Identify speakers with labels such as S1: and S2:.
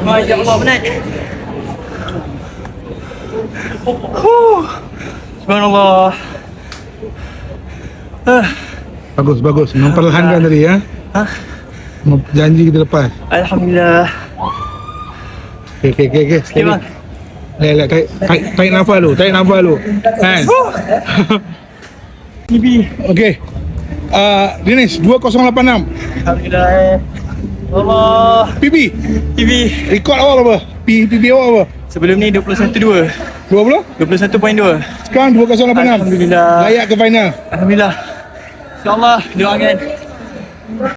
S1: Masya Allah, penat. Subhanallah.
S2: Bagus, bagus. Memperlahankan tadi ya.
S1: Hah?
S2: Janji kita lepas.
S1: Alhamdulillah.
S2: Okey.
S1: Okay, bang.
S2: Tarik nafas dulu, Kan?
S1: TV.
S2: Okey. Dinesh 2086.
S1: Alhamdulillah. Allah.
S2: PB.
S1: TV.
S2: Rekod awal apa? PB awal apa?
S1: Sebelum ni 21.2.
S2: 20?
S1: 21.2.
S2: Sekarang 2086.
S1: Alhamdulillah.
S2: Layak ke final.
S1: Alhamdulillah. InsyaAllah doakan.